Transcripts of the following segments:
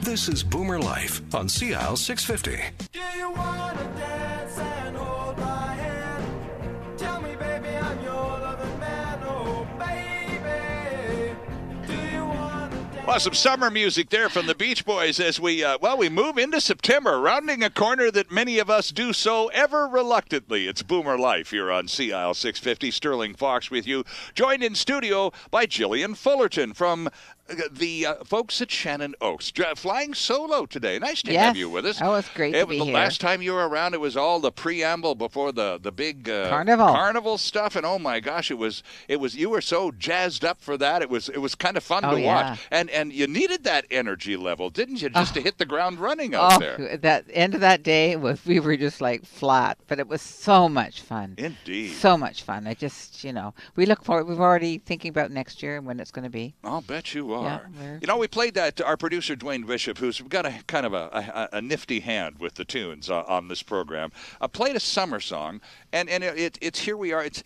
This is Boomer Life on CL650. Do you wanna dance and hold my hand? Tell me, baby, I'm your loving man. Oh, baby, do you wanna dance? Well, some summer music there from the Beach Boys as we move into September, rounding a corner that many of us do so ever reluctantly. It's Boomer Life here on CL650. Sterling Fox with you, joined in studio by Jillian Fullerton from the folks at Shannon Oaks, flying solo today. Nice to have you with us. Oh, it's great to be the here. Last time you were around, it was all the preamble before the big carnival stuff, and oh my gosh, it was you were so jazzed up for that. It was kind of fun to watch, and you needed that energy level, didn't you, just to hit the ground running out there? That end of that day we were just like flat, but it was so much fun. Indeed, so much fun. I just we look forward. We're already thinking about next year and when it's going to be. I'll bet you are. Yeah, we played that. Our producer Dwayne Bishop, who's got a kind of a nifty hand with the tunes on this program, played a summer song, and it's here we are. It's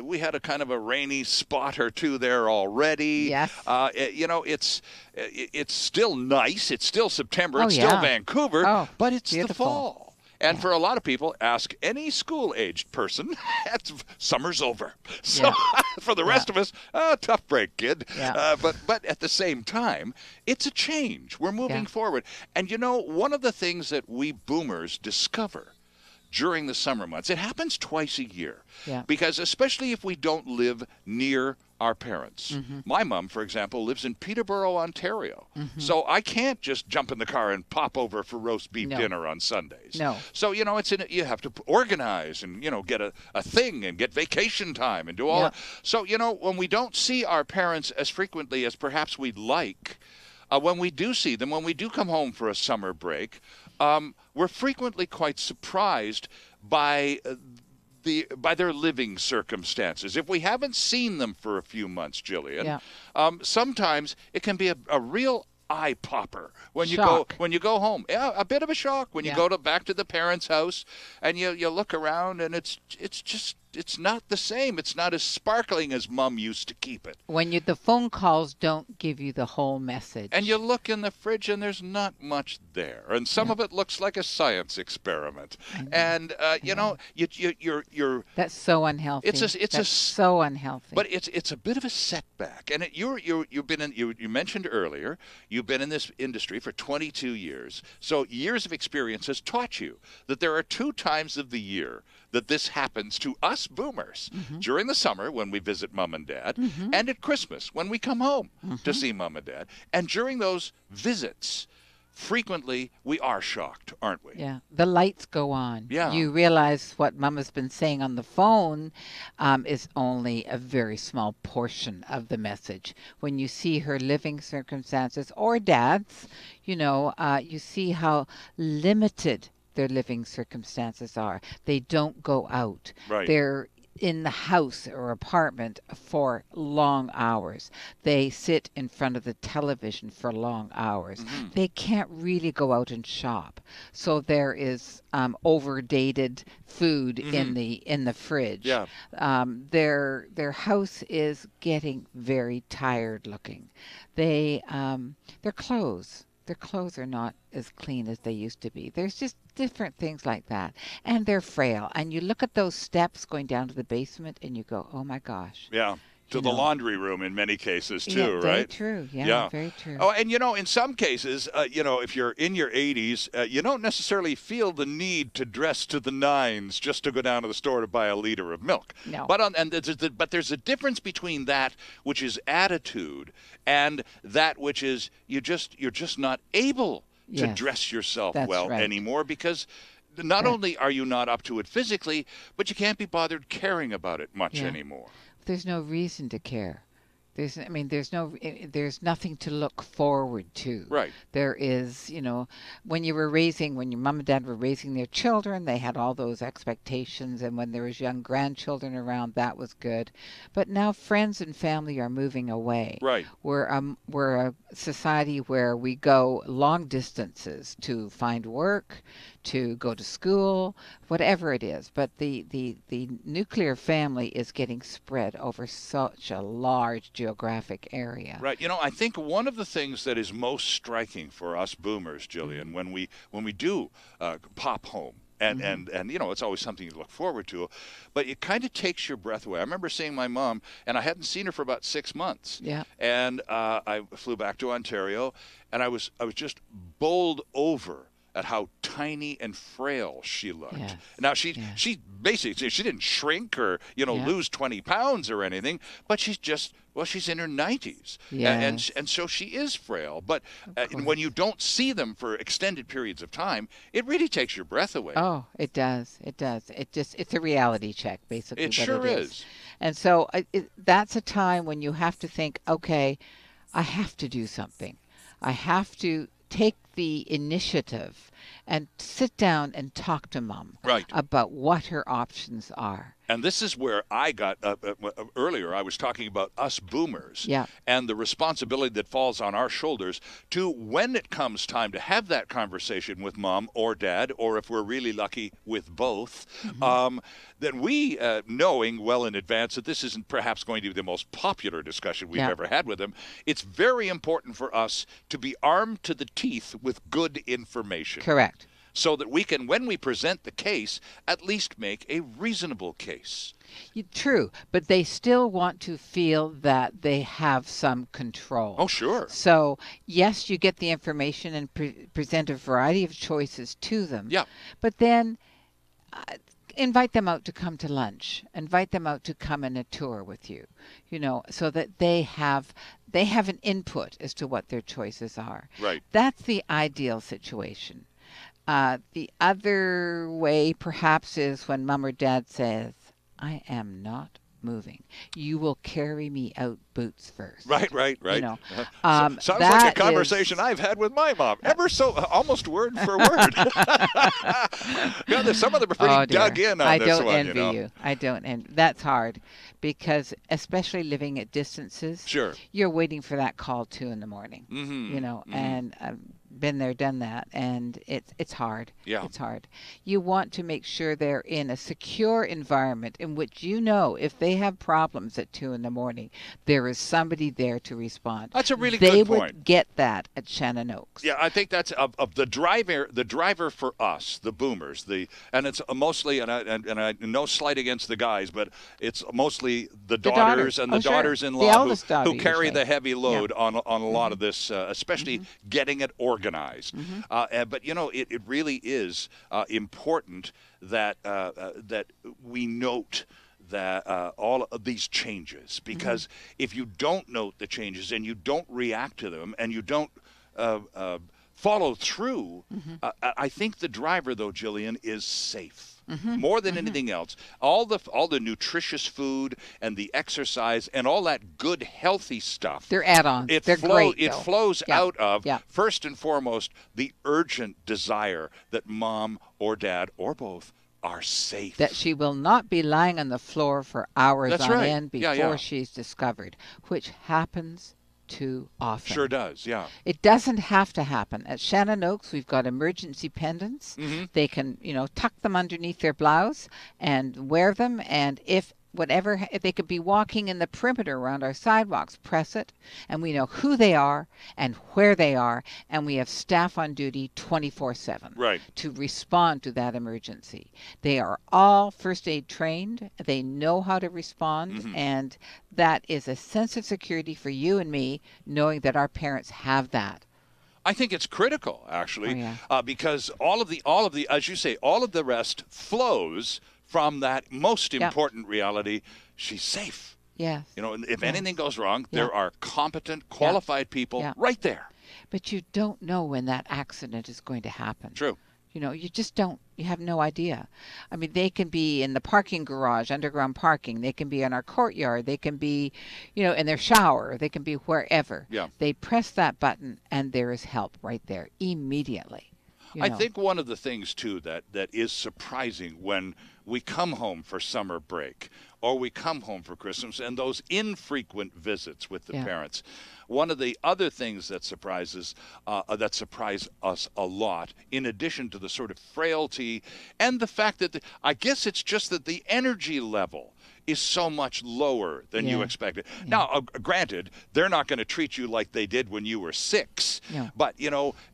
we had a kind of a rainy spot or two there already. Yes. It's still nice. It's still September. It's still Vancouver, but it's beautiful. The fall. And for a lot of people, ask any school-aged person, summer's over. So for the rest of us, tough break, kid. Yeah. But at the same time, it's a change. We're moving forward. And one of the things that we boomers discover during the summer months, it happens twice a year. Yeah. Because especially if we don't live near our parents. Mm-hmm. My mom, for example, lives in Peterborough, Ontario. Mm-hmm. So I can't just jump in the car and pop over for roast beef dinner on Sundays. No. So, you have to organize and, get a thing and get vacation time and do all that. So, when we don't see our parents as frequently as perhaps we'd like, when we do see them, when we do come home for a summer break, we're frequently quite surprised by their living circumstances. If we haven't seen them for a few months, Jillian, sometimes it can be a real eye popper when you go home. Yeah, a bit of a shock when you go back to the parents' house and you look around and it's not the same. It's not as sparkling as Mom used to keep it. When the phone calls don't give you the whole message. And you look in the fridge and there's not much there. And some of it looks like a science experiment. And, you're... That's so unhealthy. That's so unhealthy. But it's a bit of a setback. And you mentioned earlier, you've been in this industry for 22 years. So years of experience has taught you that there are 2 times of the year that this happens to us boomers. Mm-hmm. During the summer when we visit Mom and Dad, and at Christmas when we come home to see Mom and Dad. And during those visits, frequently we are shocked, aren't we? Yeah, the lights go on. Yeah. You realize what Mama's been saying on the phone is only a very small portion of the message. When you see her living circumstances, or Dad's, you see how limited their living circumstances are. They don't go out. Right. They're in the house or apartment for long hours. They sit in front of the television for long hours. Mm-hmm. They can't really go out and shop. So there is overdated food in the fridge. Yeah. Their house is getting very tired looking. Their clothes are not as clean as they used to be. There's just different things like that. And they're frail. And you look at those steps going down to the basement and you go, oh my gosh. Yeah. To the laundry room in many cases too, right? Very true. Yeah, very true. Oh, and in some cases, if you're in your 80s, you don't necessarily feel the need to dress to the nines just to go down to the store to buy a liter of milk. No. But there's a difference between that which is attitude and that which is you're just not able to dress yourself anymore because not only are you not up to it physically, but you can't be bothered caring about it much anymore. There's no reason to care. There's nothing to look forward to. Right. There is, when your mom and dad were raising their children, they had all those expectations, and when there was young grandchildren around, that was good. But now friends and family are moving away. Right. We're a society where we go long distances to find work, to go to school, whatever it is. But the nuclear family is getting spread over such a large geographic area. Right. I think one of the things that is most striking for us boomers, Jillian, when we do pop home, and it's always something you look forward to, but it kind of takes your breath away. I remember seeing my mom, and I hadn't seen her for about 6 months. Yeah. And I flew back to Ontario, and I was just bowled over at how tiny and frail she looked. Yes. Now she basically, she didn't shrink or lose 20 pounds or anything, but she's in her 90s. Yes. And so she is frail. But when you don't see them for extended periods of time, it really takes your breath away. Oh, it does. It does. It's a reality check, basically. It sure is. And so that's a time when you have to think, okay, I have to do something. I have to take the initiative and sit down and talk to Mom about what her options are. And this is where I got earlier. I was talking about us boomers and the responsibility that falls on our shoulders to, when it comes time to have that conversation with Mom or Dad, or if we're really lucky with both, then we, knowing well in advance that this isn't perhaps going to be the most popular discussion we've ever had with them, it's very important for us to be armed to the teeth with good information. Correct. So that we can, when we present the case, at least make a reasonable case. True, but they still want to feel that they have some control. Oh, sure. So, yes, you get the information and present a variety of choices to them. Yeah. But then invite them out to come to lunch. Invite them out to come on a tour with you, so that they have an input as to what their choices are. Right. That's the ideal situation. The other way, perhaps, is when Mom or Dad says, I am not moving. You will carry me out boots first. Right. Sounds like a that conversation I've had with my mom. Ever so, almost word for word. Some of them are pretty dug in on this one. I don't envy you. I don't envy. That's hard because, especially living at distances, you're waiting for that call 2 in the morning. And been there, done that, and it's hard. Yeah. It's hard. You want to make sure they're in a secure environment in which if they have problems at 2 in the morning, there is somebody there to respond. That's a really good point. They would get that at Shannon Oaks. Yeah, I think that's of the driver for us, the boomers, and it's mostly, and I no slight against the guys, but it's mostly the daughters and the daughters-in-law who carry the heavy load on a lot of this, especially getting it organized. But it really is important that we note that all of these changes, because if you don't note the changes and you don't react to them and you don't follow through, I think the driver, though, Jillian, is safe. More than anything else, all the nutritious food and the exercise and all that good healthy stuff. They're add-ons. They're great. It flows out of first and foremost the urgent desire that Mom or Dad or both are safe. That she will not be lying on the floor for hours on end before she's discovered, which happens too often. Sure does, yeah. It doesn't have to happen. At Shannon Oaks, we've got emergency pendants. They can, tuck them underneath their blouse and wear them, and if they could be walking in the perimeter around our sidewalks, press it, and we know who they are and where they are, and we have staff on duty 24/7 to respond to that emergency. They are all first aid trained. They know how to respond, and that is a sense of security for you and me, knowing that our parents have that. I think it's critical, actually, because all of the, as you say, all of the rest flows from that most important reality: she's safe. Yes. If anything goes wrong, there are competent, qualified people right there. But you don't know when that accident is going to happen. True. You just don't. You have no idea. I mean, they can be in the parking garage, underground parking. They can be in our courtyard. They can be, in their shower. They can be wherever. Yeah. They press that button, and there is help right there immediately. I think one of the things, too, that is surprising when we come home for summer break or we come home for Christmas and those infrequent visits with the parents, one of the other things that surprise us a lot, in addition to the sort of frailty and the fact that I guess it's just that the energy level is so much lower than you Yeah. expected. Yeah. Now, granted, they're not going to treat you like they did when you were 6. No. But,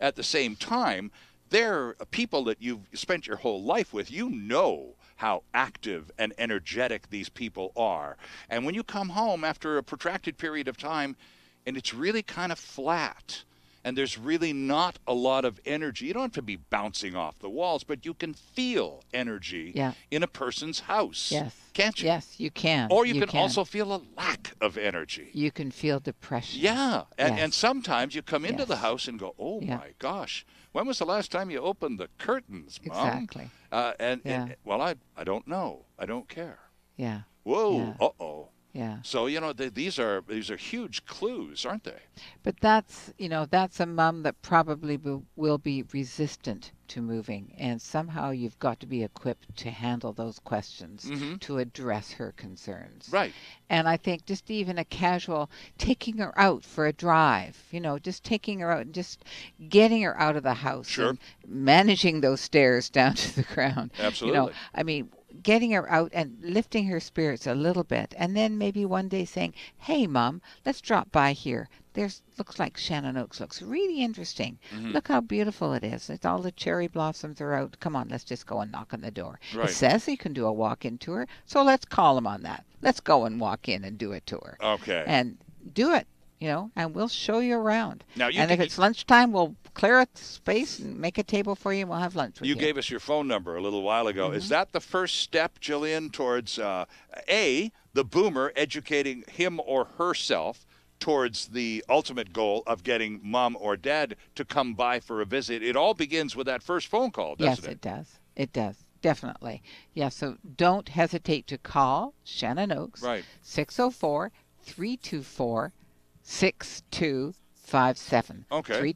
at the same time, they're people that you've spent your whole life with. You know how active and energetic these people are. And when you come home after a protracted period of time and it's really kind of flat, and there's really not a lot of energy. You don't have to be bouncing off the walls, but you can feel energy Yeah. in a person's house. Yes. Can't you? Yes, you can. Or you can also feel a lack of energy. You can feel depression. Yeah. And, Yes. and sometimes you come into Yes. the house and go, oh, Yeah. my gosh, when was the last time you opened the curtains, Mom? Exactly. And well, I don't know. I don't care. Yeah. Whoa. Yeah. Uh-oh. Yeah. So, these are huge clues, aren't they? But that's a mom that probably will be resistant to moving, and somehow you've got to be equipped to handle those questions, to address her concerns. Right. And I think just even a casual taking her out for a drive, just taking her out and just getting her out of the house. Sure. And managing those stairs down to the ground. Absolutely. I mean, getting her out and lifting her spirits a little bit, and then maybe one day saying, hey, Mom, let's drop by here. Looks like Shannon Oaks looks really interesting. Look how beautiful it is. It's all the cherry blossoms are out. Come on, let's just go and knock on the door. Right. It says you can do a walk-in tour, so let's call them on that. Let's go and walk in and do a tour. Okay. And do it, and we'll show you around. Now, and if it's lunchtime, we'll clear a space and make a table for you, and we'll have lunch with you. You gave us your phone number a little while ago. Is that the first step, Jillian, towards, the boomer educating him or herself towards the ultimate goal of getting Mom or Dad to come by for a visit? It all begins with that first phone call, doesn't Yes, it? it does. It does. Definitely. Yeah, so don't hesitate to call Shannon Oaks. Right. 604-324-6257. Okay.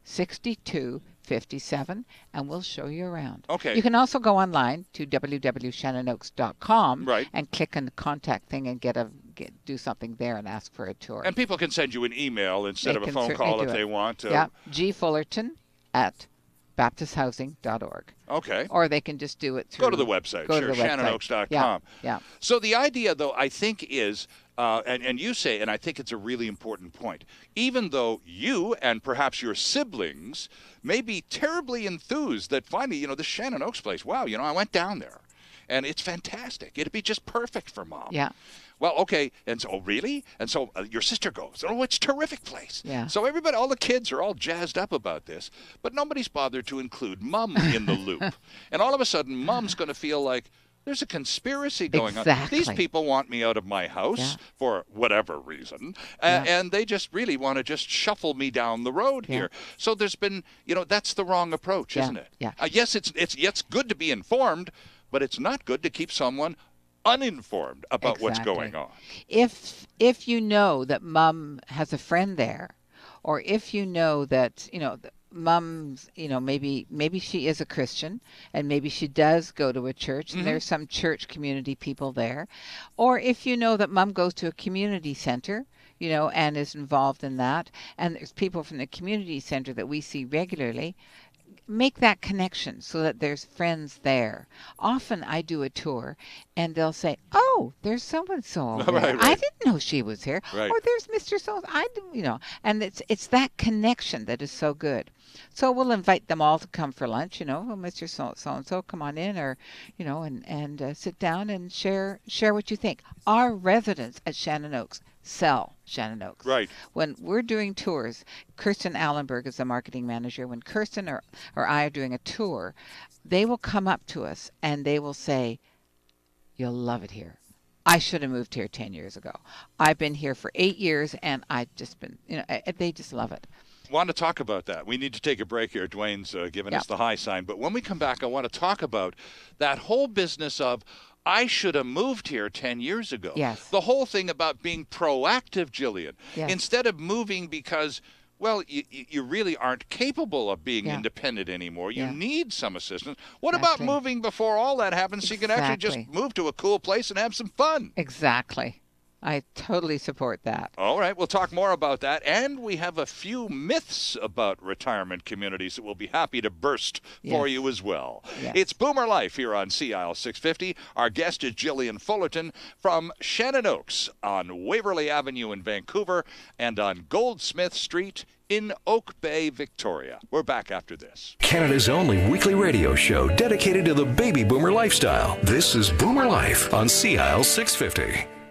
324-6257, and we'll show you around. Okay. You can also go online to www.shannonoaks.com Right. and click on the contact thing and do something there and ask for a tour. And people can send you an email instead They of a can phone certainly call do if it. they want. Yeah, gfullerton@baptisthousing.org. Okay. Or they can just do it through. Go to the website, Go to sure, the website. ShannonOaks.com. Yeah. So the idea, though, I think is, and you say, and I think it's a really important point, even though you and perhaps your siblings may be terribly enthused that finally, this Shannon Oaks place, wow, I went down there, and it's fantastic. It'd be just perfect for Mom. Yeah. Well, okay, and so, really? And so your sister goes, oh, it's a terrific place. Yeah. So everybody, all the kids are all jazzed up about this, but nobody's bothered to include Mom in the loop. And all of a sudden, Mom's going to feel like there's a conspiracy going on. Exactly. These people want me out of my house for whatever reason, and they just really want to just shuffle me down the road here. So there's been, that's the wrong approach, isn't it? Yeah. Yes, it's good to be informed, but it's not good to keep someone uninformed about what's going on. If you know that Mom has a friend there, or if you know that Mom's, maybe she is a Christian, and maybe she does go to a church, and there's some church community people there, or if you know that Mom goes to a community center, and is involved in that, and there's people from the community center that we see regularly. Make that connection so that there's friends there. Often I do a tour and they'll say, oh, there's so-and-so over there. Right. I didn't know she was here. Right. Or there's Mr. So, and it's that connection that is so good. So we'll invite them all to come for lunch, oh, Mr. So-and-so, come on in, or, and sit down and share what you think. Our residents at Shannon Oaks sell Shannon Oaks. Right. When we're doing tours, Kirsten Allenberg is the marketing manager. When Kirsten or I are doing a tour, they will come up to us and they will say, you'll love it here. I should have moved here 10 years ago. I've been here for 8 years and I've just been, they just love it. Want to talk about that. We need to take a break here. Dwayne's giving us the high sign. But when we come back, I want to talk about that whole business of I should have moved here 10 years ago. Yes. The whole thing about being proactive, Jillian. Yes. Instead of moving because, well, you really aren't capable of being independent anymore. You need some assistance. What about moving before all that happens so you can actually just move to a cool place and have some fun? Exactly. I totally support that. All right, we'll talk more about that. And we have a few myths about retirement communities that we'll be happy to burst for Yes. you as well. Yes. It's Boomer Life here on CIL 650. Our guest is Jillian Fullerton from Shannon Oaks on Waverly Avenue in Vancouver and on Goldsmith Street in Oak Bay, Victoria. We're back after this. Canada's only weekly radio show dedicated to the baby boomer lifestyle. This is Boomer Life on CIL 650.